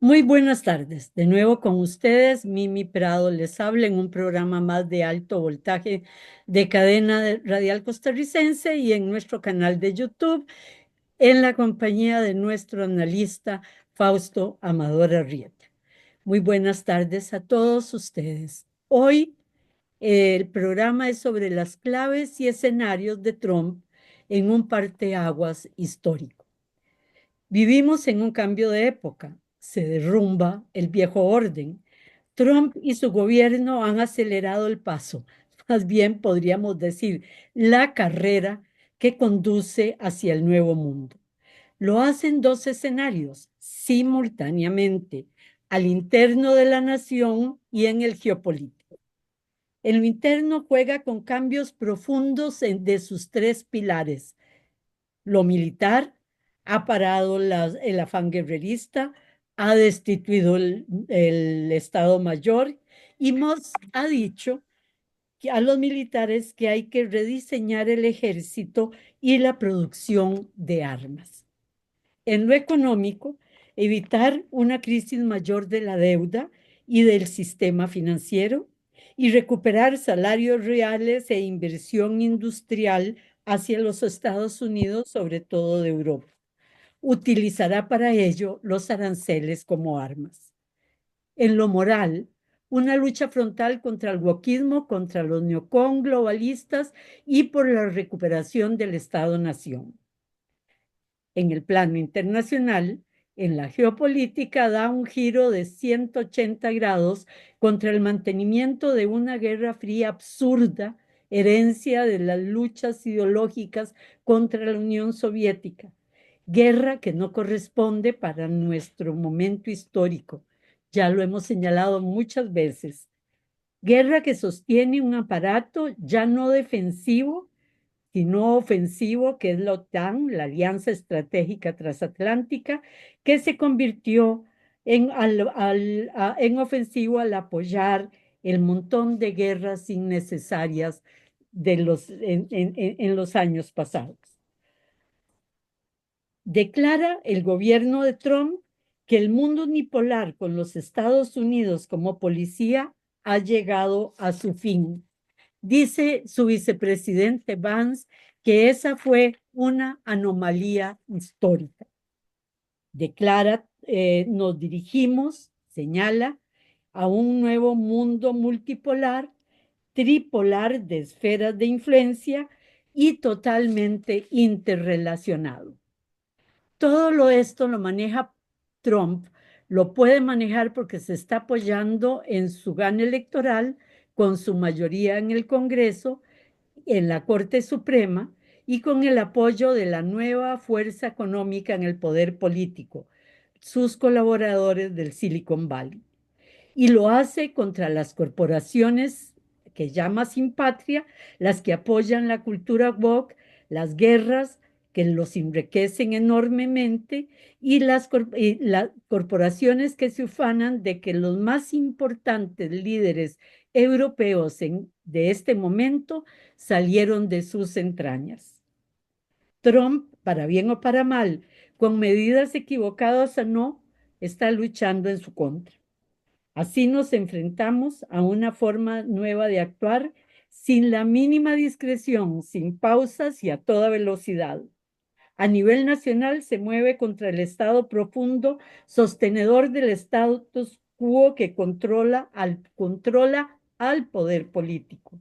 Muy buenas tardes. De nuevo con ustedes, Mimi Prado les habla en un programa más de alto voltaje de radial costarricense y en nuestro canal de YouTube, en la compañía de nuestro analista Fausto Amador Arrieta. Muy buenas tardes a todos ustedes. Hoy el programa es sobre las claves y escenarios de Trump en un parteaguas histórico. Vivimos en un cambio de época. Se derrumba el viejo orden. Trump y su gobierno han acelerado el paso. Más bien podríamos decir la carrera que conduce hacia el nuevo mundo. Lo hacen dos escenarios simultáneamente, al interno de la nación y en el geopolítico. En lo interno juega con cambios profundos de sus tres pilares: lo militar, ha parado el afán guerrerista, ha destituido el Estado Mayor y Musk ha dicho a los militares que hay que rediseñar el ejército y la producción de armas. En lo económico, evitar una crisis mayor de la deuda y del sistema financiero y recuperar salarios reales e inversión industrial hacia los Estados Unidos, sobre todo de Europa. Utilizará para ello los aranceles como armas. En lo moral, una lucha frontal contra el wokismo, contra los neocon globalistas y por la recuperación del Estado-nación. En el plano internacional, en la geopolítica da un giro de 180 grados contra el mantenimiento de una guerra fría absurda, herencia de las luchas ideológicas contra la Unión Soviética, guerra que no corresponde para nuestro momento histórico. Ya lo hemos señalado muchas veces. Guerra que sostiene un aparato ya no defensivo, sino ofensivo, que es la OTAN, la Alianza Estratégica Transatlántica, que se convirtió en ofensivo al apoyar el montón de guerras innecesarias en los años pasados. Declara el gobierno de Trump que el mundo unipolar con los Estados Unidos como policía ha llegado a su fin. Dice su vicepresidente Vance que esa fue una anomalía histórica. Declara, nos dirigimos, señala, a un nuevo mundo multipolar, tripolar de esferas de influencia y totalmente interrelacionado. Todo esto lo maneja Trump, lo puede manejar porque se está apoyando en su gana electoral con su mayoría en el Congreso, en la Corte Suprema y con el apoyo de la nueva fuerza económica en el poder político, sus colaboradores del Silicon Valley. Y lo hace contra las corporaciones que llama sin patria, las que apoyan la cultura woke, las guerras que los enriquecen enormemente y las corporaciones que se ufanan de que los más importantes líderes europeos de este momento salieron de sus entrañas. Trump, para bien o para mal, con medidas equivocadas o no, está luchando en su contra. Así nos enfrentamos a una forma nueva de actuar sin la mínima discreción, sin pausas y a toda velocidad. A nivel nacional se mueve contra el Estado profundo, sostenedor del status quo que controla al poder político.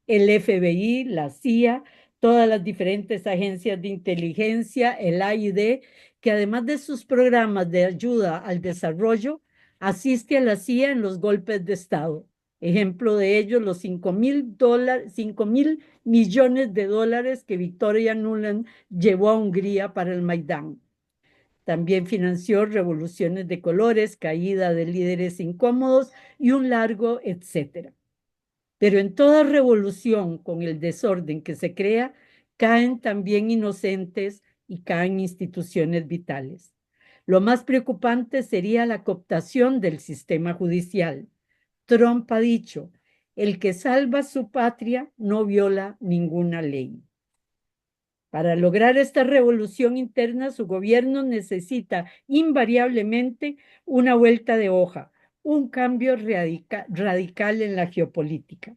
El FBI, la CIA, todas las diferentes agencias de inteligencia, el AID, que además de sus programas de ayuda al desarrollo, asiste a la CIA en los golpes de Estado. Ejemplo de ello, los 5.000 millones de dólares que Victoria Nuland llevó a Hungría para el Maidán. También financió revoluciones de colores, caída de líderes incómodos y un largo etcétera. Pero en toda revolución, con el desorden que se crea, caen también inocentes y caen instituciones vitales. Lo más preocupante sería la cooptación del sistema judicial. Trump ha dicho, el que salva su patria no viola ninguna ley. Para lograr esta revolución interna, su gobierno necesita invariablemente una vuelta de hoja, un cambio radical en la geopolítica.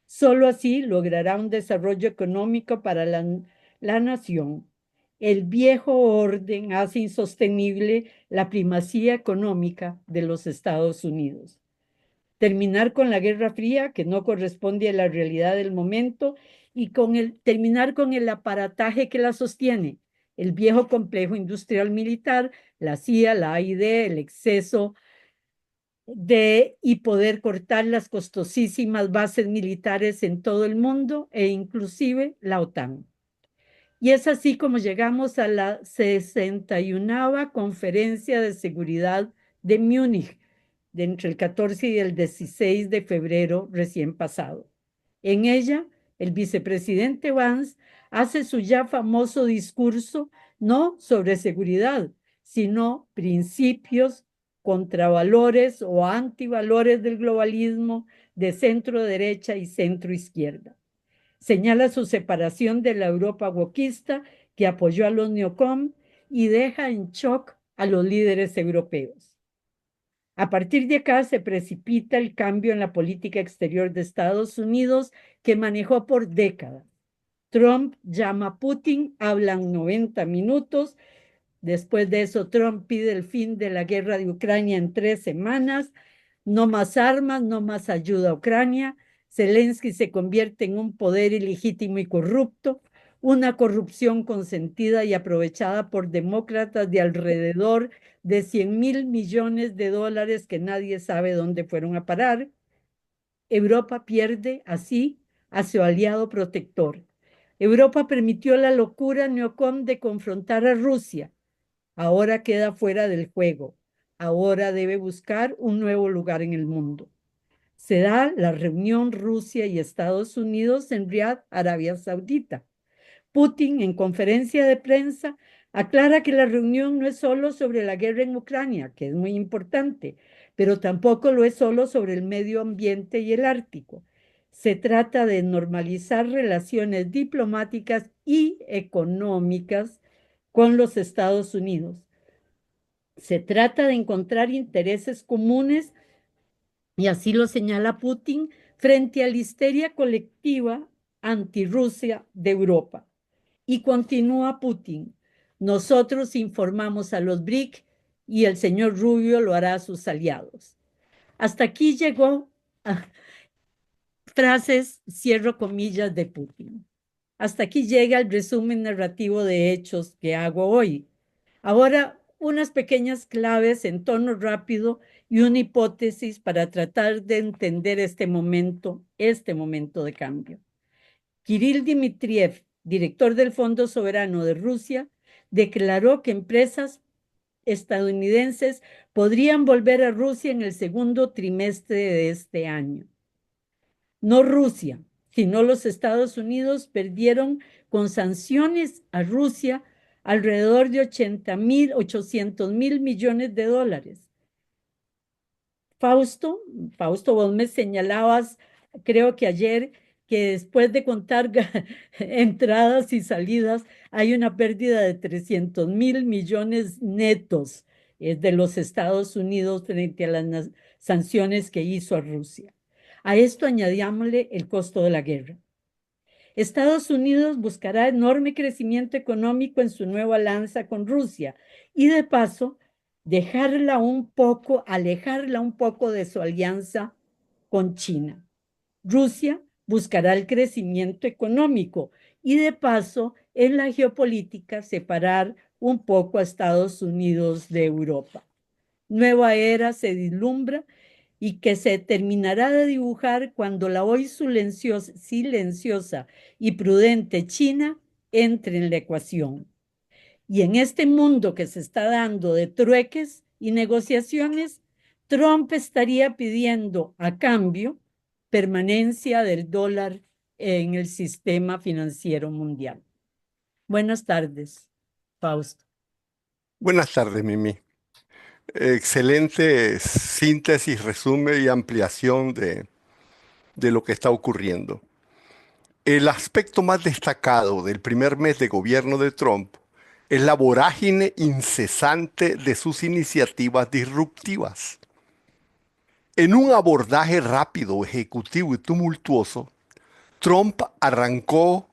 Solo así logrará un desarrollo económico para la nación. El viejo orden hace insostenible la primacía económica de los Estados Unidos. Terminar con la Guerra Fría, que no corresponde a la realidad del momento, y terminar con el aparataje que la sostiene, el viejo complejo industrial militar, la CIA, la AID, el exceso y poder cortar las costosísimas bases militares en todo el mundo e inclusive la OTAN. Y es así como llegamos a la 61ª Conferencia de Seguridad de Múnich, de entre el 14 y el 16 de febrero recién pasado. En ella, el vicepresidente Vance hace su ya famoso discurso no sobre seguridad, sino principios, contravalores o antivalores del globalismo de centro derecha y centro izquierda. Señala su separación de la Europa wokista que apoyó a los neocon y deja en shock a los líderes europeos. A partir de acá se precipita el cambio en la política exterior de Estados Unidos que manejó por décadas. Trump llama a Putin, hablan 90 minutos. Después de eso, Trump pide el fin de la guerra de Ucrania en 3 semanas. No más armas, no más ayuda a Ucrania. Zelensky se convierte en un poder ilegítimo y corrupto, una corrupción consentida y aprovechada por demócratas de alrededor de 100.000 millones de dólares que nadie sabe dónde fueron a parar. Europa pierde así a su aliado protector. Europa permitió la locura neocon de confrontar a Rusia. Ahora queda fuera del juego. Ahora debe buscar un nuevo lugar en el mundo. Se da la reunión Rusia y Estados Unidos en Riad, Arabia Saudita. Putin, en conferencia de prensa, aclara que la reunión no es solo sobre la guerra en Ucrania, que es muy importante, pero tampoco lo es solo sobre el medio ambiente y el Ártico. Se trata de normalizar relaciones diplomáticas y económicas con los Estados Unidos. Se trata de encontrar intereses comunes, y así lo señala Putin, frente a la histeria colectiva antirrusia de Europa. Y continúa Putin: nosotros informamos a los BRIC y el señor Rubio lo hará a sus aliados. Hasta aquí llegó frases, cierro comillas, de Putin. Hasta aquí llega el resumen narrativo de hechos que hago hoy. Ahora, unas pequeñas claves en tono rápido y una hipótesis para tratar de entender este momento de cambio. Kirill Dmitriev, director del Fondo Soberano de Rusia, declaró que empresas estadounidenses podrían volver a Rusia en el segundo trimestre de este año. No Rusia, sino los Estados Unidos perdieron con sanciones a Rusia alrededor de 800 mil millones de dólares. Fausto, vos me señalabas, creo que ayer, que después de contar entradas y salidas, hay una pérdida de 300 mil millones netos de los Estados Unidos frente a las sanciones que hizo a Rusia. A esto añadíamosle el costo de la guerra. Estados Unidos buscará enorme crecimiento económico en su nueva alianza con Rusia y de paso alejarla un poco de su alianza con China. Rusia buscará el crecimiento económico y de paso en la geopolítica separar un poco a Estados Unidos de Europa. Nueva era se vislumbra y que se terminará de dibujar cuando la hoy silenciosa y prudente China entre en la ecuación. Y en este mundo que se está dando de trueques y negociaciones, Trump estaría pidiendo a cambio permanencia del dólar en el sistema financiero mundial. Buenas tardes, Fausto. Buenas tardes, Mimi. Excelente síntesis, resumen y ampliación de lo que está ocurriendo. El aspecto más destacado del primer mes de gobierno de Trump es la vorágine incesante de sus iniciativas disruptivas. En un abordaje rápido, ejecutivo y tumultuoso, Trump arrancó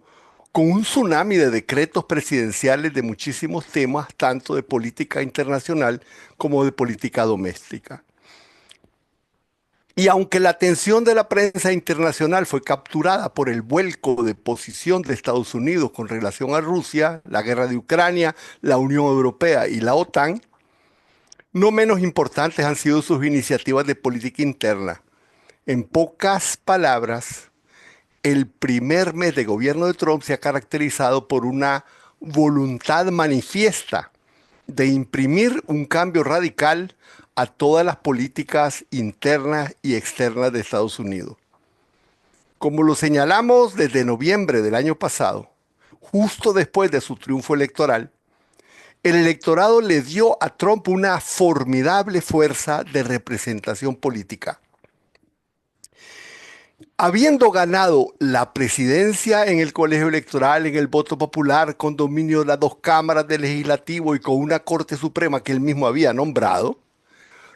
con un tsunami de decretos presidenciales de muchísimos temas, tanto de política internacional como de política doméstica. Y aunque la atención de la prensa internacional fue capturada por el vuelco de posición de Estados Unidos con relación a Rusia, la guerra de Ucrania, la Unión Europea y la OTAN, no menos importantes han sido sus iniciativas de política interna. En pocas palabras, el primer mes de gobierno de Trump se ha caracterizado por una voluntad manifiesta de imprimir un cambio radical a todas las políticas internas y externas de Estados Unidos. Como lo señalamos desde noviembre del año pasado, justo después de su triunfo electoral, el electorado le dio a Trump una formidable fuerza de representación política. Habiendo ganado la presidencia en el colegio electoral, en el voto popular, con dominio de las dos cámaras del legislativo y con una Corte Suprema que él mismo había nombrado,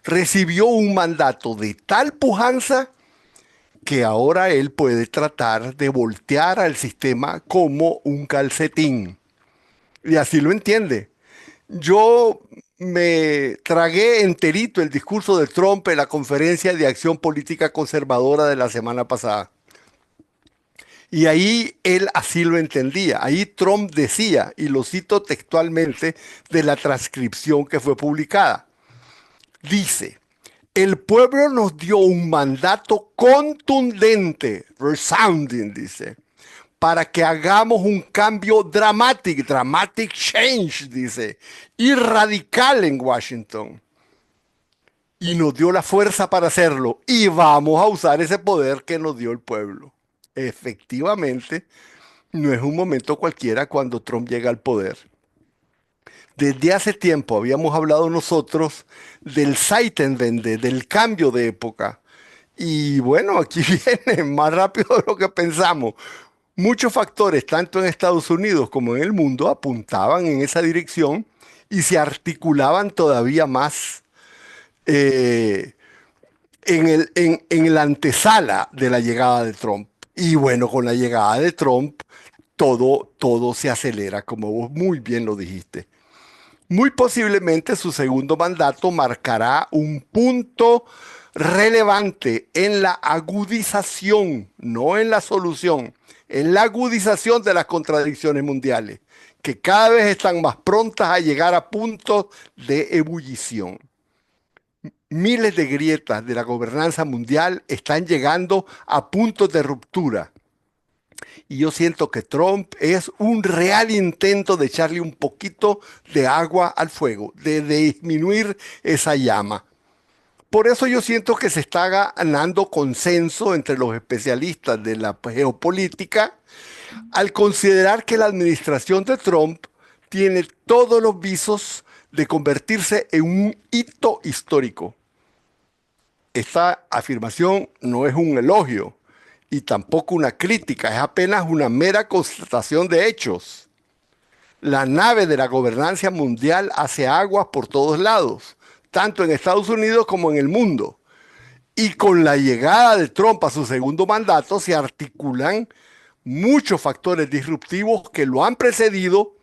recibió un mandato de tal pujanza que ahora él puede tratar de voltear al sistema como un calcetín. Y así lo entiende. Yo me tragué enterito el discurso de Trump en la conferencia de acción política conservadora de la semana pasada. Y ahí él así lo entendía. Ahí Trump decía, y lo cito textualmente de la transcripción que fue publicada. Dice, el pueblo nos dio un mandato contundente, resounding, dice, para que hagamos un cambio dramatic change, dice, y radical en Washington. Y nos dio la fuerza para hacerlo. Y vamos a usar ese poder que nos dio el pueblo. Efectivamente, no es un momento cualquiera cuando Trump llega al poder. Desde hace tiempo habíamos hablado nosotros del Zeitenwende, del cambio de época. Y bueno, aquí viene más rápido de lo que pensamos. Muchos factores, tanto en Estados Unidos como en el mundo, apuntaban en esa dirección y se articulaban todavía más eh, en la antesala de la llegada de Trump. Y bueno, con la llegada de Trump, todo se acelera, como vos muy bien lo dijiste. Muy posiblemente su segundo mandato marcará un punto relevante en la agudización, no en la solución, en la agudización de las contradicciones mundiales, que cada vez están más prontas a llegar a puntos de ebullición. Miles de grietas de la gobernanza mundial están llegando a puntos de ruptura. Y yo siento que Trump es un real intento de echarle un poquito de agua al fuego, de disminuir esa llama. Por eso yo siento que se está ganando consenso entre los especialistas de la geopolítica al considerar que la administración de Trump tiene todos los visos de convertirse en un hito histórico. Esta afirmación no es un elogio y tampoco una crítica, es apenas una mera constatación de hechos. La nave de la gobernanza mundial hace aguas por todos lados, tanto en Estados Unidos como en el mundo. Y con la llegada de Trump a su segundo mandato se articulan muchos factores disruptivos que lo han precedido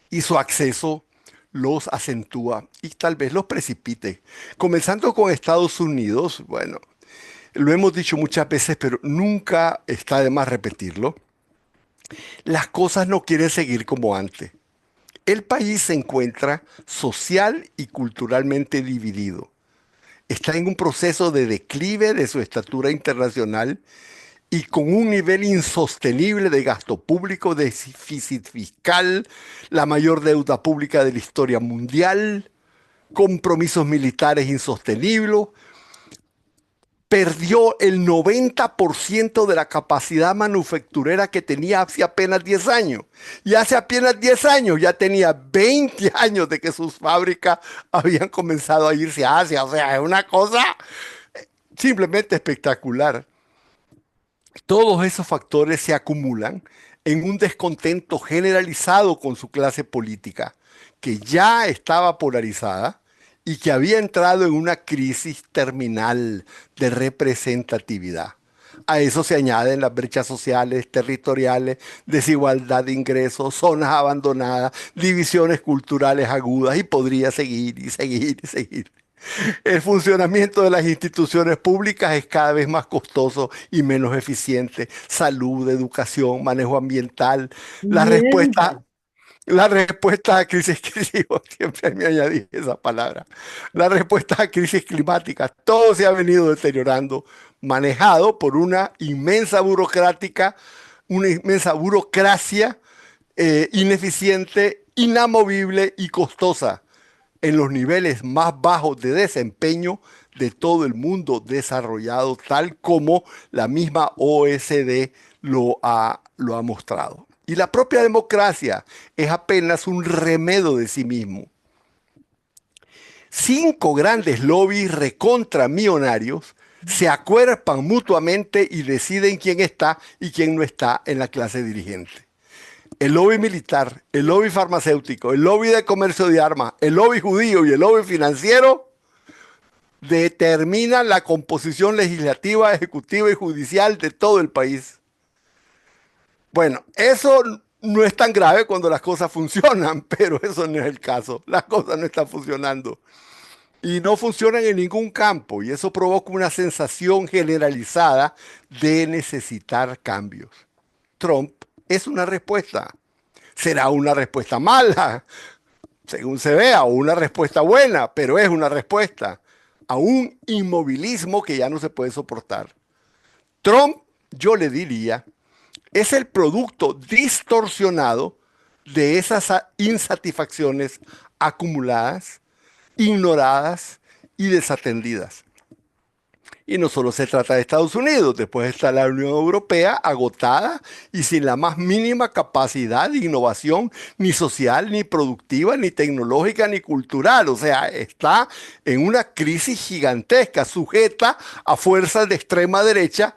y su acceso los acentúa y tal vez los precipite. Comenzando con Estados Unidos, bueno, lo hemos dicho muchas veces, pero nunca está de más repetirlo. Las cosas no quieren seguir como antes. El país se encuentra social y culturalmente dividido. Está en un proceso de declive de su estatura internacional y con un nivel insostenible de gasto público, de déficit fiscal, la mayor deuda pública de la historia mundial, compromisos militares insostenibles. Perdió el 90% de la capacidad manufacturera que tenía hace apenas 10 años. Y hace apenas 10 años ya tenía 20 años de que sus fábricas habían comenzado a irse a Asia. O sea, es una cosa simplemente espectacular. Todos esos factores se acumulan en un descontento generalizado con su clase política, que ya estaba polarizada y que había entrado en una crisis terminal de representatividad. A eso se añaden las brechas sociales, territoriales, desigualdad de ingresos, zonas abandonadas, divisiones culturales agudas y podría seguir y seguir y seguir. El funcionamiento de las instituciones públicas es cada vez más costoso y menos eficiente. Salud, educación, manejo ambiental. La respuesta, Vivienda. la respuesta a crisis, siempre me añadí esa palabra. La respuesta a crisis climática, todo se ha venido deteriorando, manejado por una inmensa burocracia ineficiente, inamovible y costosa en los niveles más bajos de desempeño de todo el mundo desarrollado, tal como la misma OECD lo ha mostrado. Y la propia democracia es apenas un remedio de sí mismo. 5 grandes lobbies recontramillonarios se acuerpan mutuamente y deciden quién está y quién no está en la clase dirigente. El lobby militar, el lobby farmacéutico, el lobby de comercio de armas, el lobby judío y el lobby financiero determinan la composición legislativa, ejecutiva y judicial de todo el país. Bueno, eso no es tan grave cuando las cosas funcionan, pero eso no es el caso. Las cosas no están funcionando y no funcionan en ningún campo y eso provoca una sensación generalizada de necesitar cambios. Trump es una respuesta. Será una respuesta mala, según se vea, o una respuesta buena, pero es una respuesta a un inmovilismo que ya no se puede soportar. Trump, yo le diría, es el producto distorsionado de esas insatisfacciones acumuladas, ignoradas y desatendidas. Y no solo se trata de Estados Unidos, después está la Unión Europea agotada y sin la más mínima capacidad de innovación, ni social, ni productiva, ni tecnológica, ni cultural. O sea, está en una crisis gigantesca, sujeta a fuerzas de extrema derecha,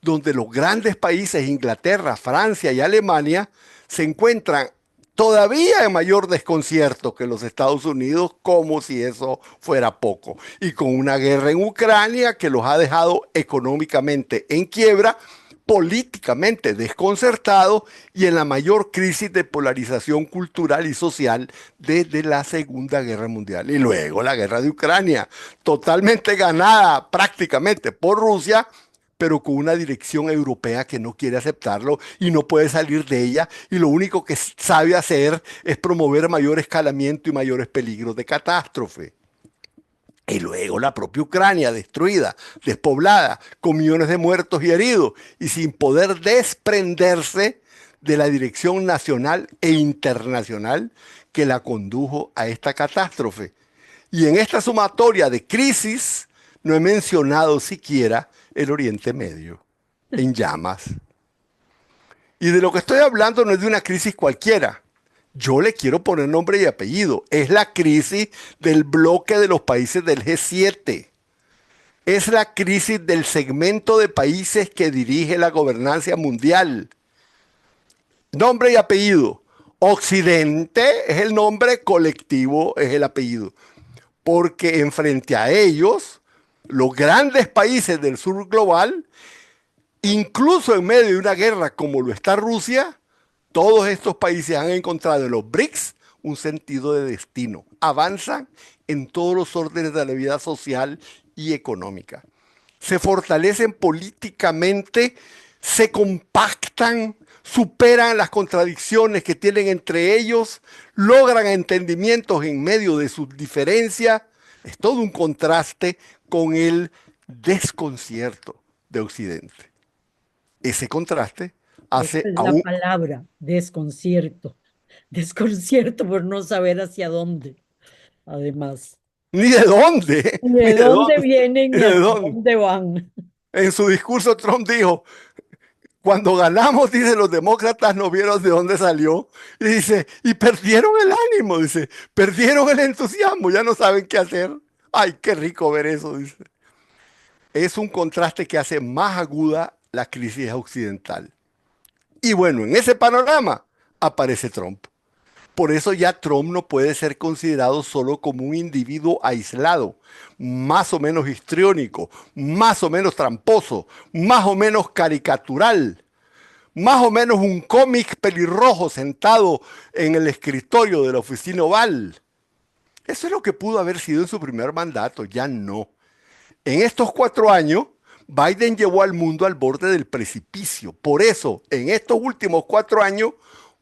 donde los grandes países, Inglaterra, Francia y Alemania, se encuentran todavía en mayor desconcierto que los Estados Unidos, como si eso fuera poco. Y con una guerra en Ucrania que los ha dejado económicamente en quiebra, políticamente desconcertados y en la mayor crisis de polarización cultural y social desde la Segunda Guerra Mundial. Y luego la guerra de Ucrania, totalmente ganada prácticamente por Rusia, pero con una dirección europea que no quiere aceptarlo y no puede salir de ella, y lo único que sabe hacer es promover mayor escalamiento y mayores peligros de catástrofe. Y luego la propia Ucrania destruida, despoblada, con millones de muertos y heridos, y sin poder desprenderse de la dirección nacional e internacional que la condujo a esta catástrofe. Y en esta sumatoria de crisis, no he mencionado siquiera el Oriente Medio, en llamas. Y de lo que estoy hablando no es de una crisis cualquiera. Yo le quiero poner nombre y apellido. Es la crisis del bloque de los países del G7. Es la crisis del segmento de países que dirige la gobernanza mundial. Nombre y apellido. Occidente es el nombre, colectivo es el apellido. Porque en frente a ellos, los grandes países del sur global, incluso en medio de una guerra como lo está Rusia, todos estos países han encontrado en los BRICS un sentido de destino. Avanzan en todos los órdenes de la vida social y económica. Se fortalecen políticamente, se compactan, superan las contradicciones que tienen entre ellos, logran entendimientos en medio de sus diferencias. Es todo un contraste con el desconcierto de Occidente. Ese contraste Esa hace es la aún palabra, desconcierto. Desconcierto por no saber hacia dónde, además. ni de dónde, ni ¿De de dónde dónde, vienen ni y de hacia dónde. dónde van? En su discurso Trump dijo, cuando ganamos, dice, los demócratas no vieron de dónde salió. Y dice, y perdieron el ánimo, dice, perdieron el entusiasmo, ya no saben qué hacer. Ay, qué rico ver eso, dice. Es un contraste que hace más aguda la crisis occidental. Y bueno, en ese panorama aparece Trump. Por eso ya Trump no puede ser considerado solo como un individuo aislado, más o menos histriónico, más o menos tramposo, más o menos caricatural, más o menos un cómic pelirrojo sentado en el escritorio de la oficina oval. Eso es lo que pudo haber sido en su primer mandato, ya no. En estos 4 años, Biden llevó al mundo al borde del precipicio. Por eso, en estos últimos 4 años,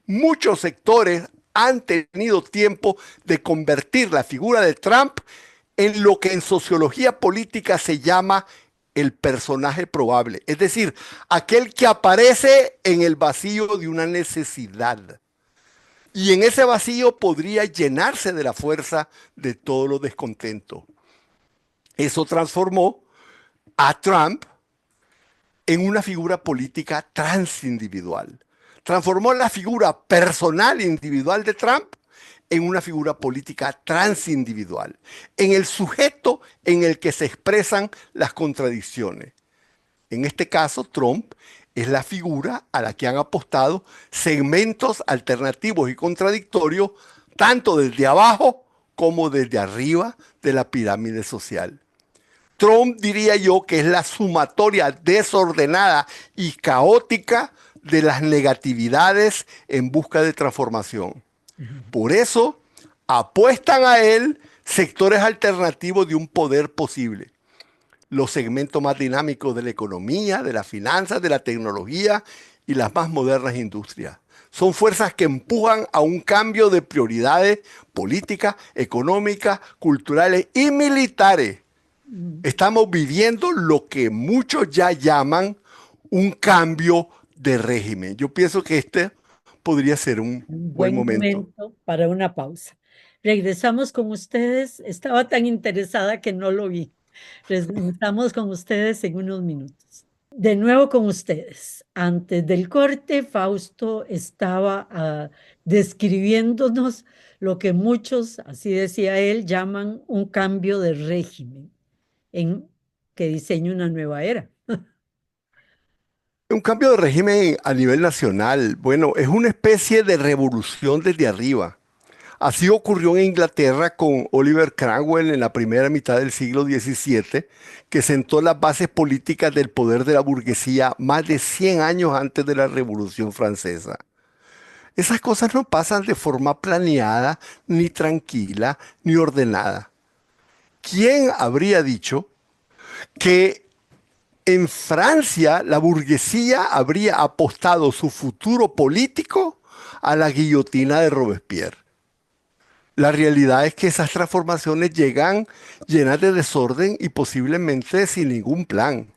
muchos sectores han tenido tiempo de convertir la figura de Trump en lo que en sociología política se llama el personaje probable. Es decir, aquel que aparece en el vacío de una necesidad. Y en ese vacío podría llenarse de la fuerza de todos los descontentos. Eso transformó a Trump en una figura política transindividual. Transformó la figura personal individual de Trump en una figura política transindividual, en el sujeto en el que se expresan las contradicciones. En este caso, Trump es la figura a la que han apostado segmentos alternativos y contradictorios, tanto desde abajo como desde arriba de la pirámide social. Trump, diría yo, que es la sumatoria desordenada y caótica de las negatividades en busca de transformación. Por eso apuestan a él sectores alternativos de un poder posible. Los segmentos más dinámicos de la economía, de las finanzas, de la tecnología y las más modernas industrias. Son fuerzas que empujan a un cambio de prioridades políticas, económicas, culturales y militares. Estamos viviendo lo que muchos ya llaman un cambio de régimen. Yo pienso que este podría ser un Un buen buen momento. momento para una pausa. Regresamos con ustedes. Estaba tan interesada que no lo vi. Regresamos con ustedes en unos minutos. De nuevo con ustedes. Antes del corte, Fausto estaba describiéndonos lo que muchos, así decía él, llaman un cambio de régimen en que diseña una nueva era. Un cambio de régimen a nivel nacional, bueno, es una especie de revolución desde arriba. Así ocurrió en Inglaterra con Oliver Cromwell en la primera mitad del siglo XVII, que sentó las bases políticas del poder de la burguesía más de 100 años antes de la Revolución Francesa. Esas cosas no pasan de forma planeada, ni tranquila, ni ordenada. ¿Quién habría dicho que en Francia la burguesía habría apostado su futuro político a la guillotina de Robespierre? La realidad es que esas transformaciones llegan llenas de desorden y posiblemente sin ningún plan.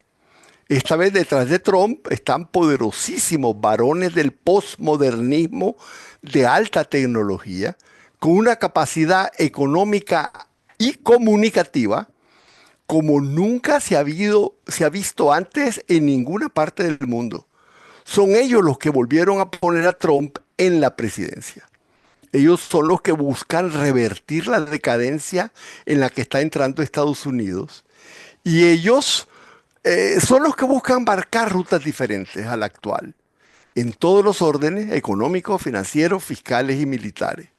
Esta vez detrás de Trump están poderosísimos varones del postmodernismo de alta tecnología, con una capacidad económica y comunicativa como nunca se ha visto antes en ninguna parte del mundo. Son ellos los que volvieron a poner a Trump en la presidencia. Ellos son los que buscan revertir la decadencia en la que está entrando Estados Unidos. Y ellos son los que buscan marcar rutas diferentes a la actual, en todos los órdenes económicos, financieros, fiscales y militares.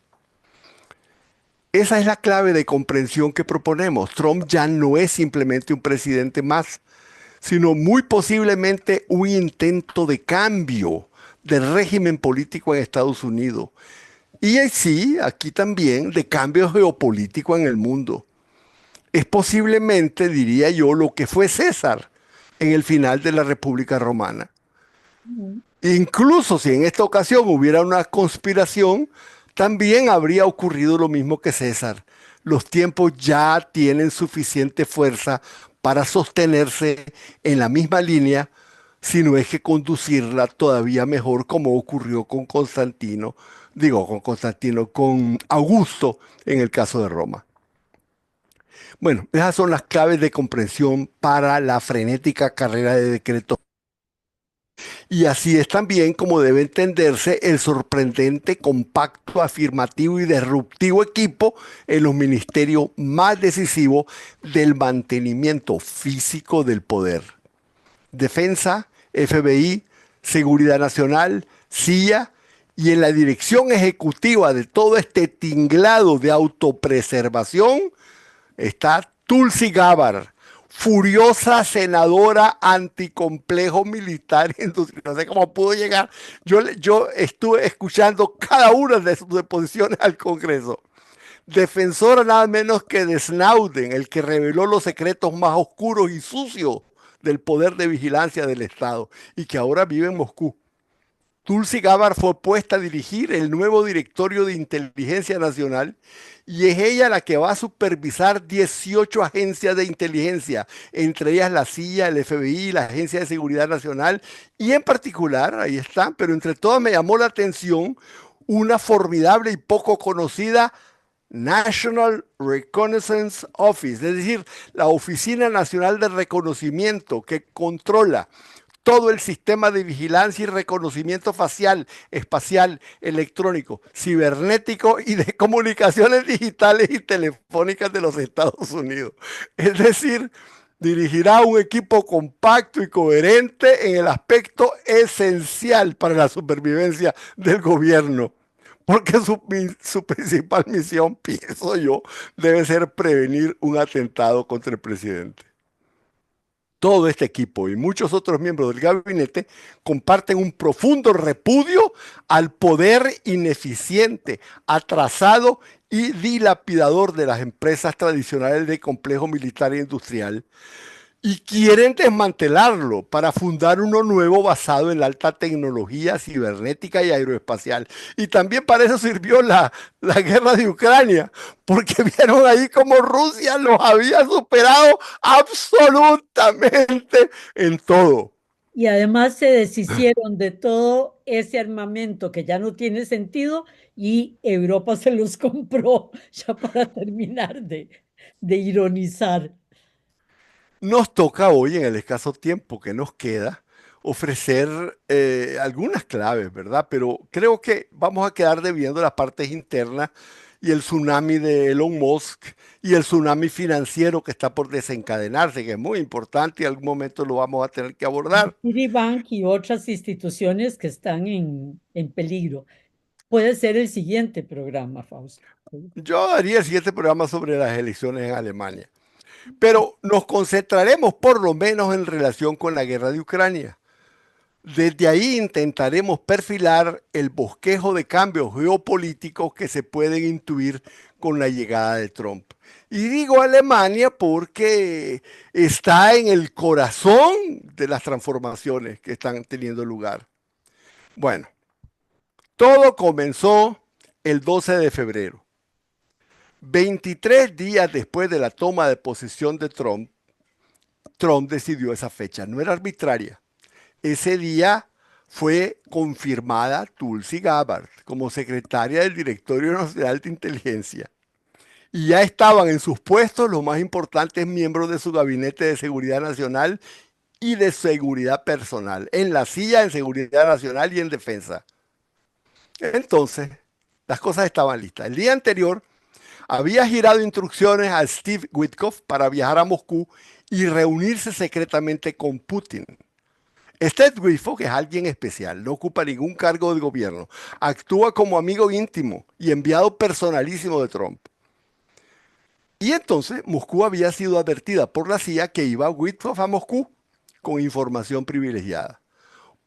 Esa es la clave de comprensión que proponemos. Trump ya no es simplemente un presidente más, sino muy posiblemente un intento de cambio del régimen político en Estados Unidos. Y sí, aquí también de cambio geopolítico en el mundo. Es posiblemente, diría yo, lo que fue César en el final de la República Romana. Incluso si en esta ocasión hubiera una conspiración, también habría ocurrido lo mismo que César. Los tiempos ya tienen suficiente fuerza para sostenerse en la misma línea, si no es que conducirla todavía mejor, como ocurrió con con Augusto en el caso de Roma. Bueno, esas son las claves de comprensión para la frenética carrera de decretos. Y así es también como debe entenderse el sorprendente, compacto, afirmativo y disruptivo equipo en los ministerios más decisivos del mantenimiento físico del poder: defensa, FBI, Seguridad Nacional, CIA, y en la dirección ejecutiva de todo este tinglado de autopreservación está Tulsi Gabbard, furiosa senadora anticomplejo militar industrial. No sé cómo pudo llegar. Yo estuve escuchando cada una de sus deposiciones al Congreso. Defensora nada menos que de Snowden, el que reveló los secretos más oscuros y sucios del poder de vigilancia del Estado y que ahora vive en Moscú. Tulsi Gabbard fue puesta a dirigir el nuevo Directorio de Inteligencia Nacional y es ella la que va a supervisar 18 agencias de inteligencia, entre ellas la CIA, el FBI, la Agencia de Seguridad Nacional y en particular, ahí están, pero entre todas me llamó la atención una formidable y poco conocida National Reconnaissance Office, es decir, la Oficina Nacional de Reconocimiento que controla todo el sistema de vigilancia y reconocimiento facial, espacial, electrónico, cibernético y de comunicaciones digitales y telefónicas de los Estados Unidos. Es decir, dirigirá un equipo compacto y coherente en el aspecto esencial para la supervivencia del gobierno. Porque su principal misión, pienso yo, debe ser prevenir un atentado contra el presidente. Todo este equipo y muchos otros miembros del gabinete comparten un profundo repudio al poder ineficiente, atrasado y dilapidador de las empresas tradicionales de complejo militar e industrial y quieren desmantelarlo para fundar uno nuevo basado en la alta tecnología cibernética y aeroespacial. Y también para eso sirvió la guerra de Ucrania, porque vieron ahí como Rusia los había superado absolutamente en todo. Y además se deshicieron de todo ese armamento que ya no tiene sentido y Europa se los compró, ya para terminar de ironizar. Nos toca hoy, en el escaso tiempo que nos queda, ofrecer algunas claves, ¿verdad? Pero creo que vamos a quedar debiendo las partes internas y el tsunami de Elon Musk y el tsunami financiero que está por desencadenarse, que es muy importante y en algún momento lo vamos a tener que abordar. Citibank y otras instituciones que están en peligro. Puede ser el siguiente programa, Fausto. Yo haría el siguiente programa sobre las elecciones en Alemania, pero nos concentraremos por lo menos en relación con la guerra de Ucrania. Desde ahí intentaremos perfilar el bosquejo de cambios geopolíticos que se pueden intuir con la llegada de Trump. Y digo Alemania porque está en el corazón de las transformaciones que están teniendo lugar. Bueno, todo comenzó el 12 de febrero. 23 días después de la toma de posesión de Trump, Trump decidió esa fecha. No era arbitraria. Ese día fue confirmada Tulsi Gabbard como secretaria del Directorio Nacional de Inteligencia. Y ya estaban en sus puestos los más importantes miembros de su gabinete de seguridad nacional y de seguridad personal, en la silla en seguridad nacional y en defensa. Entonces, las cosas estaban listas. El día anterior había girado instrucciones a Steve Witkoff para viajar a Moscú y reunirse secretamente con Putin. Steve Witkoff, que es alguien especial, no ocupa ningún cargo del gobierno, actúa como amigo íntimo y enviado personalísimo de Trump. Y entonces Moscú había sido advertida por la CIA que iba Witkoff a Moscú con información privilegiada.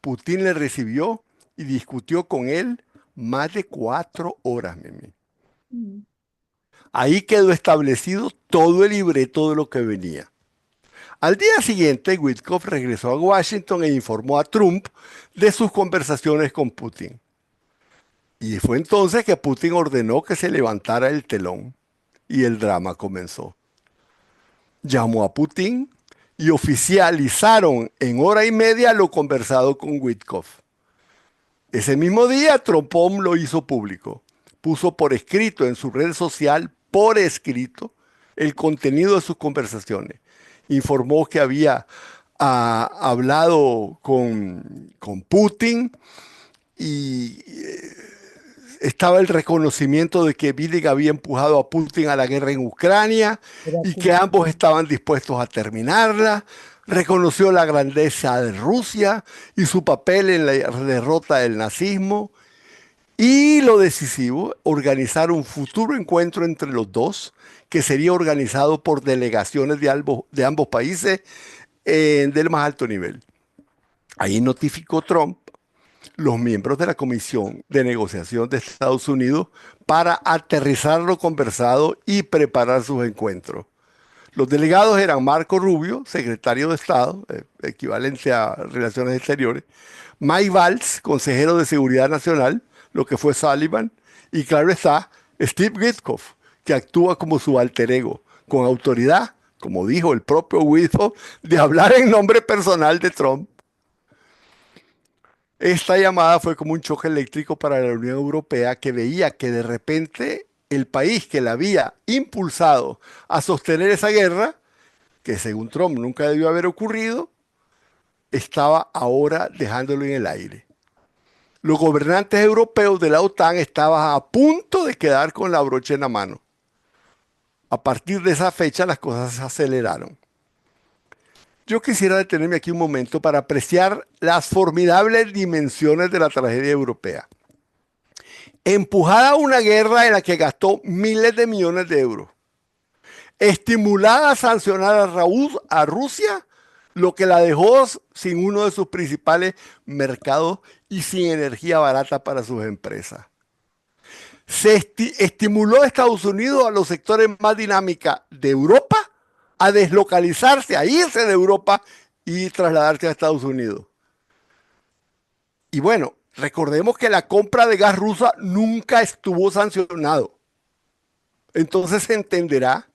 Putin le recibió y discutió con él más de 4 horas, Mimi. Mm. Ahí quedó establecido todo el libreto de lo que venía. Al día siguiente, Witkoff regresó a Washington e informó a Trump de sus conversaciones con Putin. Y fue entonces que Putin ordenó que se levantara el telón y el drama comenzó. Llamó a Putin y oficializaron en hora y media lo conversado con Witkoff. Ese mismo día, Trump lo hizo público. Puso por escrito en su red social, por escrito, el contenido de sus conversaciones. Informó que había hablado con Putin y estaba el reconocimiento de que Biden había empujado a Putin a la guerra en Ucrania Era y así. que ambos estaban dispuestos a terminarla. Reconoció la grandeza de Rusia y su papel en la derrota del nazismo. Y lo decisivo, organizar un futuro encuentro entre los dos, que sería organizado por delegaciones de ambos países del más alto nivel. Ahí notificó Trump los miembros de la Comisión de Negociación de Estados Unidos para aterrizar lo conversado y preparar sus encuentros. Los delegados eran Marco Rubio, secretario de Estado, equivalente a Relaciones Exteriores, Mike Valls, consejero de Seguridad Nacional, lo que fue Sullivan, y claro está, Steve Witkoff, que actúa como su alter ego, con autoridad, como dijo el propio Witkoff, de hablar en nombre personal de Trump. Esta llamada fue como un choque eléctrico para la Unión Europea, que veía que de repente el país que la había impulsado a sostener esa guerra, que según Trump nunca debió haber ocurrido, estaba ahora dejándolo en el aire. Los gobernantes europeos de la OTAN estaban a punto de quedar con la brocha en la mano. A partir de esa fecha las cosas se aceleraron. Yo quisiera detenerme aquí un momento para apreciar las formidables dimensiones de la tragedia europea. Empujada a una guerra en la que gastó miles de millones de euros. Estimulada a sancionar a Rusia, lo que la dejó sin uno de sus principales mercados y sin energía barata para sus empresas. Se estimuló a Estados Unidos, a los sectores más dinámicos de Europa, a deslocalizarse, a irse de Europa y trasladarse a Estados Unidos. Y bueno, recordemos que la compra de gas rusa nunca estuvo sancionado. Entonces se entenderá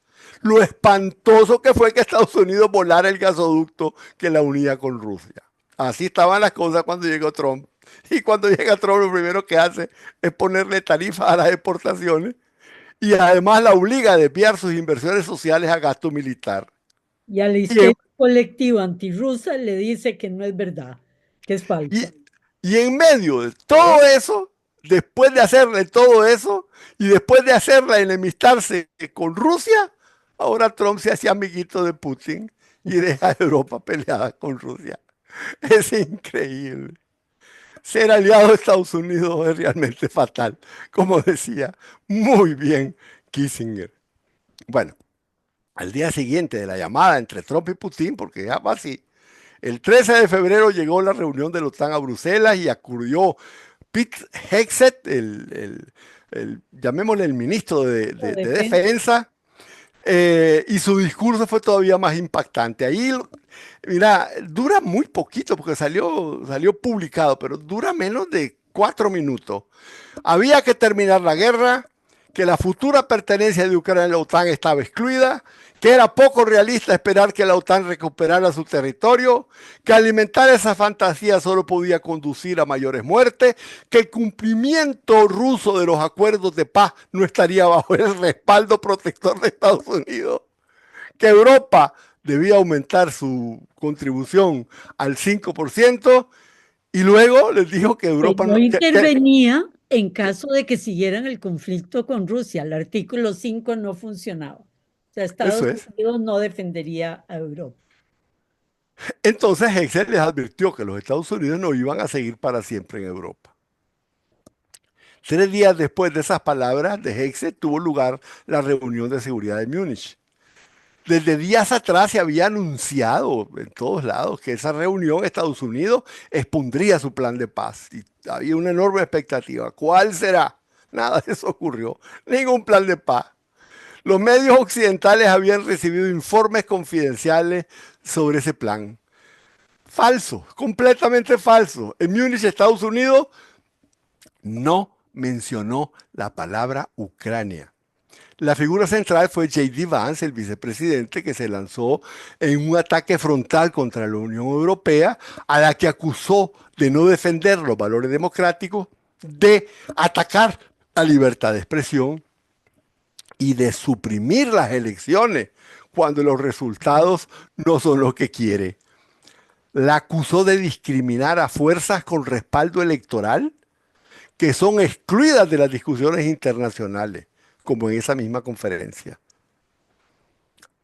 lo espantoso que fue que Estados Unidos volara el gasoducto que la unía con Rusia. Así estaban las cosas cuando llegó Trump. Y cuando llega Trump, lo primero que hace es ponerle tarifas a las exportaciones y además la obliga a desviar sus inversiones sociales a gasto militar. Y a la Y en, histeria colectiva antirrusa le dice que no es verdad, que es y, falsa. y en medio de todo eso, después de hacerle todo eso y después de hacerla enemistarse con Rusia, ahora Trump se hacía amiguito de Putin y deja a Europa peleada con Rusia. Es increíble. Ser aliado de Estados Unidos es realmente fatal, como decía muy bien Kissinger. Bueno, al día siguiente de la llamada entre Trump y Putin, porque ya va así, el 13 de febrero llegó la reunión de la OTAN a Bruselas y acudió Pete Hegseth, llamémosle el ministro La de defensa. Defensa, y su discurso fue todavía más impactante. Ahí, mira, dura muy poquito porque salió publicado, pero dura menos de 4 minutos. Había que terminar la guerra, que la futura pertenencia de Ucrania a la OTAN estaba excluida, que era poco realista esperar que la OTAN recuperara su territorio, que alimentar esa fantasía solo podía conducir a mayores muertes, que el cumplimiento ruso de los acuerdos de paz no estaría bajo el respaldo protector de Estados Unidos, que Europa debía aumentar su contribución al 5%, y luego les dijo que Que Europa no no, intervenía en caso de que siguieran el conflicto con Rusia. El artículo 5 no funcionaba. O sea, Estados eso es. Unidos no defendería a Europa. Entonces Hegseth les advirtió que los Estados Unidos no iban a seguir para siempre en Europa. 3 días después de esas palabras de Hegseth tuvo lugar la reunión de seguridad de Múnich. Desde días atrás se había anunciado en todos lados que esa reunión Estados Unidos expondría su plan de paz y había una enorme expectativa. ¿Cuál será? Nada de eso ocurrió. Ningún plan de paz. Los medios occidentales habían recibido informes confidenciales sobre ese plan. Falso, completamente falso. En Múnich, Estados Unidos, no mencionó la palabra Ucrania. La figura central fue J.D. Vance, el vicepresidente, que se lanzó en un ataque frontal contra la Unión Europea, a la que acusó de no defender los valores democráticos, de atacar la libertad de expresión y de suprimir las elecciones cuando los resultados no son los que quiere. La acusó de discriminar a fuerzas con respaldo electoral que son excluidas de las discusiones internacionales, como en esa misma conferencia.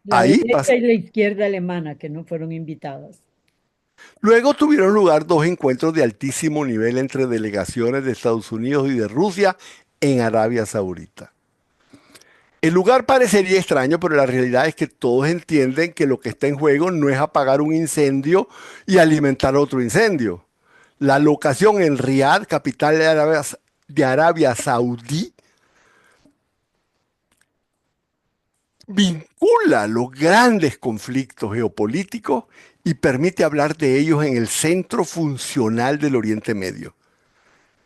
La Ahí derecha y la izquierda alemana que no fueron invitadas. luego tuvieron lugar dos encuentros de altísimo nivel entre delegaciones de Estados Unidos y de Rusia en Arabia Saudita. El lugar parecería extraño, pero la realidad es que todos entienden que lo que está en juego no es apagar un incendio y alimentar otro incendio. La locación en Riad, capital de Arabia Saudí, vincula los grandes conflictos geopolíticos y permite hablar de ellos en el centro funcional del Oriente Medio.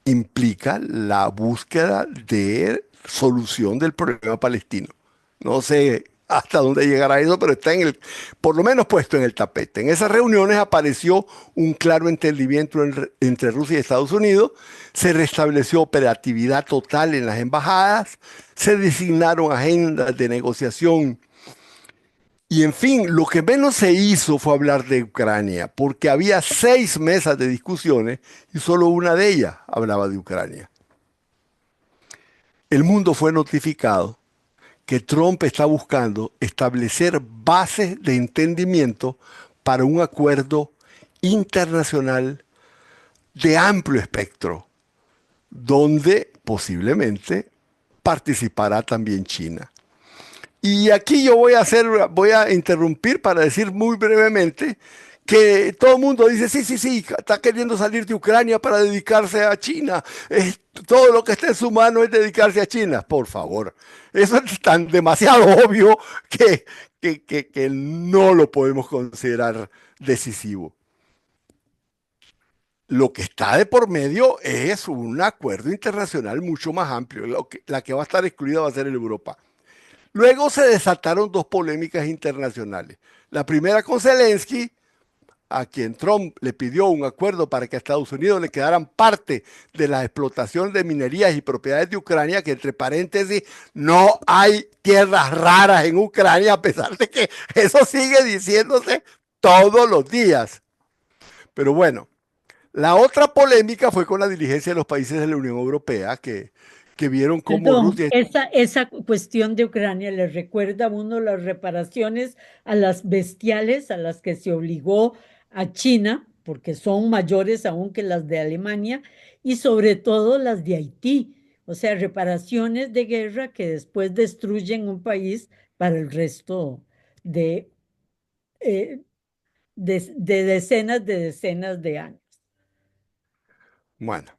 Implica la búsqueda de solución del problema palestino. No sé hasta dónde llegará eso, pero está por lo menos puesto en el tapete. En esas reuniones apareció un claro entendimiento entre Rusia y Estados Unidos, se restableció operatividad total en las embajadas, se designaron agendas de negociación y en fin, lo que menos se hizo fue hablar de Ucrania, porque había 6 mesas de discusiones y solo una de ellas hablaba de Ucrania. El mundo fue notificado que Trump está buscando establecer bases de entendimiento para un acuerdo internacional de amplio espectro, donde posiblemente participará también China. Y aquí yo voy a interrumpir para decir muy brevemente que todo el mundo dice, sí, sí, sí, está queriendo salir de Ucrania para dedicarse a China. Todo lo que está en su mano es dedicarse a China. Por favor, eso es tan demasiado obvio que no lo podemos considerar decisivo. Lo que está de por medio es un acuerdo internacional mucho más amplio. La que va a estar excluida va a ser el Europa. Luego se desataron dos polémicas internacionales. La primera con Zelensky, a quien Trump le pidió un acuerdo para que a Estados Unidos le quedaran parte de la explotación de minerías y propiedades de Ucrania, que entre paréntesis, no hay tierras raras en Ucrania, a pesar de que eso sigue diciéndose todos los días. Pero bueno, la otra polémica fue con la dirigencia de los países de la Unión Europea, que vieron cómo Perdón, Rusia. esa cuestión de Ucrania le recuerda a uno las reparaciones a las bestiales a las que se obligó a China, porque son mayores aún que las de Alemania, y sobre todo las de Haití. O sea, reparaciones de guerra que después destruyen un país para el resto de, eh, de decenas de años. Bueno,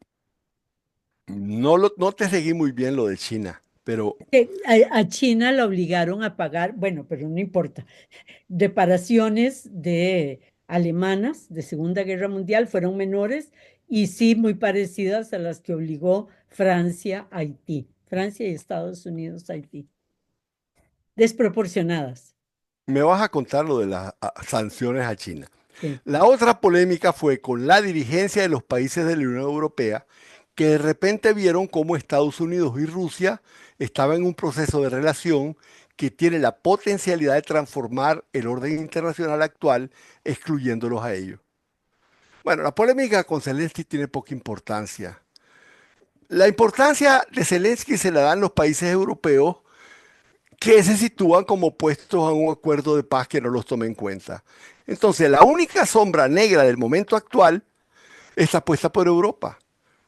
no te seguí muy bien lo de China, pero A China la obligaron a pagar, bueno, pero no importa. Reparaciones de alemanas de Segunda Guerra Mundial fueron menores y sí muy parecidas a las que obligó Francia a Haití. Francia y Estados Unidos a Haití. Desproporcionadas. me vas a contar lo de las sanciones a China. Sí. La otra polémica fue con la dirigencia de los países de la Unión Europea, que de repente vieron cómo Estados Unidos y Rusia estaban en un proceso de relación que tiene la potencialidad de transformar el orden internacional actual, excluyéndolos a ellos. Bueno, la polémica con Zelensky tiene poca importancia. La importancia de Zelensky se la dan los países europeos que se sitúan como opuestos a un acuerdo de paz que no los tome en cuenta. Entonces, la única sombra negra del momento actual está puesta por Europa,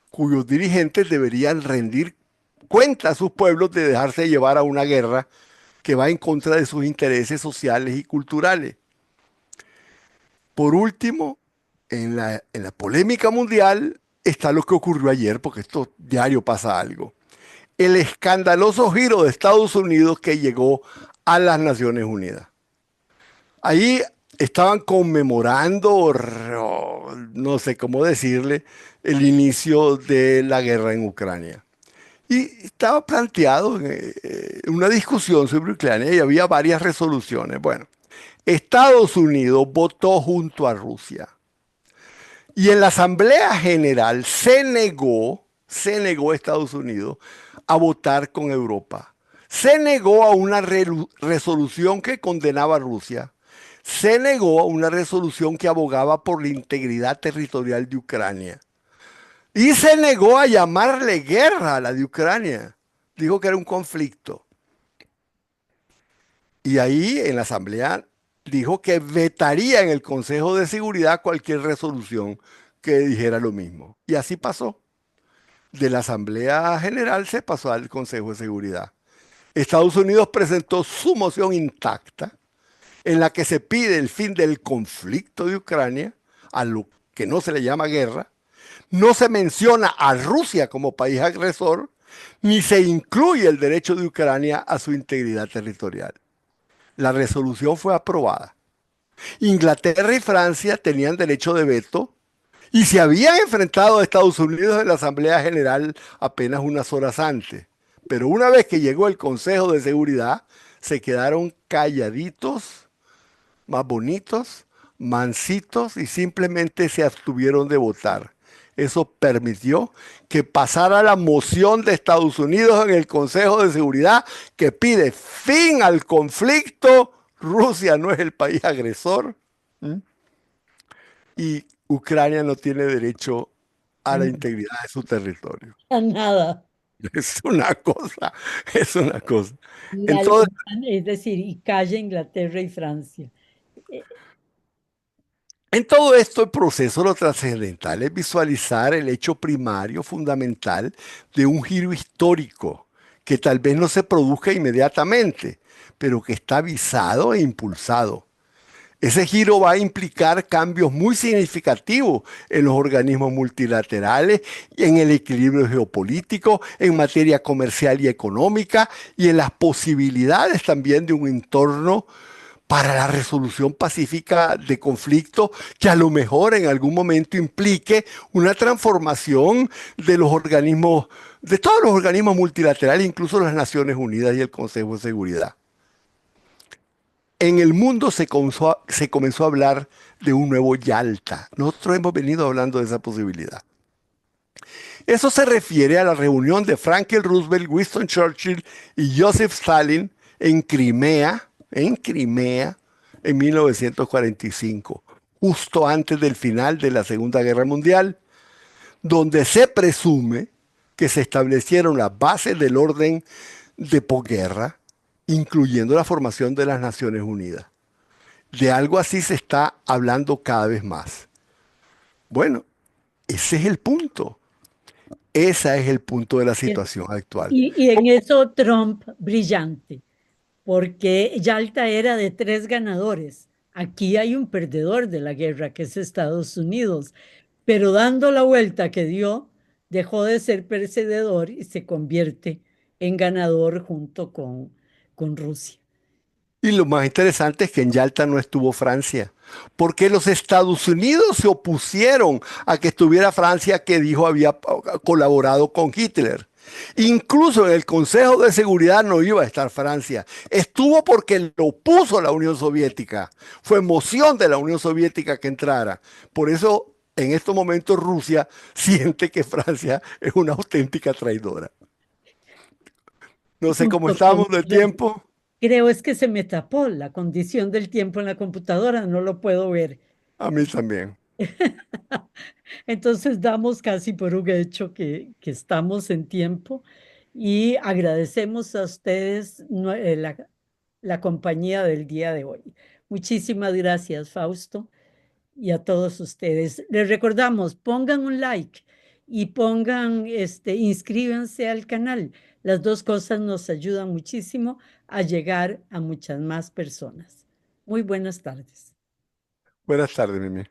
cuyos dirigentes deberían rendir cuenta a sus pueblos de dejarse llevar a una guerra que va en contra de sus intereses sociales y culturales. Por último, en la polémica mundial está lo que ocurrió ayer, porque esto diario pasa algo. El escandaloso giro de Estados Unidos que llegó a las Naciones Unidas. Ahí estaban conmemorando, no sé cómo decirle, el inicio de la guerra en Ucrania. Y estaba planteado una discusión sobre Ucrania y había varias resoluciones. Bueno, Estados Unidos votó junto a Rusia. Y en la Asamblea General se negó Estados Unidos a votar con Europa. Se negó a una resolución que condenaba a Rusia. Se negó a una resolución que abogaba por la integridad territorial de Ucrania. Y se negó a llamarle guerra a la de Ucrania. Dijo que era un conflicto. Y ahí en la Asamblea dijo que vetaría en el Consejo de Seguridad cualquier resolución que dijera lo mismo. Y así pasó. De la Asamblea General se pasó al Consejo de Seguridad. Estados Unidos presentó su moción intacta en la que se pide el fin del conflicto de Ucrania, a lo que no se le llama guerra. No se menciona a Rusia como país agresor, ni se incluye el derecho de Ucrania a su integridad territorial. La resolución fue aprobada. Inglaterra y Francia tenían derecho de veto y se habían enfrentado a Estados Unidos en la Asamblea General apenas unas horas antes. Pero una vez que llegó el Consejo de Seguridad, se quedaron calladitos, más bonitos, mansitos y simplemente se abstuvieron de votar. Eso permitió que pasara la moción de Estados Unidos en el Consejo de Seguridad que pide fin al conflicto. Rusia no es el país agresor. ¿Mm? Y Ucrania no tiene derecho a la No, integridad de su territorio. a nada. Es una cosa, es una cosa. Y Entonces, es decir, y calla Inglaterra y Francia. Eh, en todo este proceso, lo trascendental es visualizar el hecho primario, fundamental, de un giro histórico que tal vez no se produzca inmediatamente, pero que está avisado e impulsado. Ese giro va a implicar cambios muy significativos en los organismos multilaterales, en el equilibrio geopolítico, en materia comercial y económica y en las posibilidades también de un entorno para la resolución pacífica de conflictos que a lo mejor en algún momento implique una transformación de los organismos, de todos los organismos multilaterales, incluso las Naciones Unidas y el Consejo de Seguridad. En el mundo se comenzó a hablar de un nuevo Yalta. Nosotros hemos venido hablando de esa posibilidad. Eso se refiere a la reunión de Franklin Roosevelt, Winston Churchill y Joseph Stalin en Crimea, en 1945, justo antes del final de la Segunda Guerra Mundial, donde se presume que se establecieron las bases del orden de posguerra, incluyendo la formación de las Naciones Unidas. De algo así se está hablando cada vez más. Bueno, ese es el punto. Ese es el punto de la situación actual. y en eso Trump brillante, porque Yalta era de tres ganadores. Aquí hay un perdedor de la guerra, que es Estados Unidos, pero dando la vuelta que dio, dejó de ser perdedor y se convierte en ganador junto con Rusia. Y lo más interesante es que en Yalta no estuvo Francia, porque los Estados Unidos se opusieron a que estuviera Francia, que dijo había colaborado con Hitler. Incluso en el Consejo de Seguridad no iba a estar Francia. Estuvo porque lo puso la Unión Soviética. Fue moción de la Unión Soviética que entrara. Por eso, en estos momentos, Rusia siente que Francia es una auténtica traidora. No sé cómo Junto estamos de tiempo. creo es que se me tapó la condición del tiempo en la computadora, no lo puedo ver. A mí también. Entonces damos casi por un hecho que estamos en tiempo y agradecemos a ustedes la compañía del día de hoy. Muchísimas gracias, Fausto, y a todos ustedes. Les recordamos, pongan un like y inscríbanse al canal. Las dos cosas nos ayudan muchísimo a llegar a muchas más personas. Muy buenas tardes. Buenas tardes, Mimi.